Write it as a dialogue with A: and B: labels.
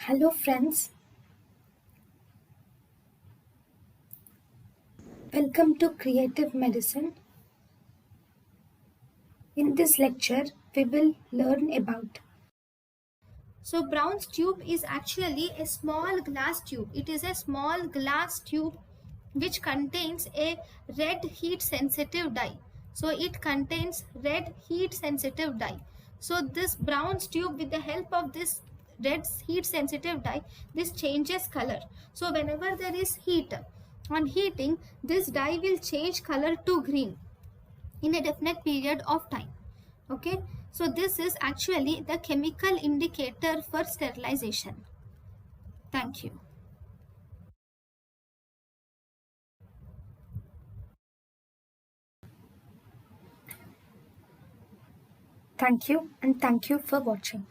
A: Hello, friends. Welcome to Creative Medicine. In this lecture, we will learn about.
B: So Brown's tube is actually a small glass tube. It is a small glass tube which contains a red heat sensitive dye. So it contains red heat sensitive dye. So this Brown's tube, with the help of this red heat sensitive dye, this changes color. So whenever there is heat, on heating, this dye will change color to green in a definite period of time. Okay, so this is actually the chemical indicator for sterilization. Thank you.
A: Thank you and thank you for watching.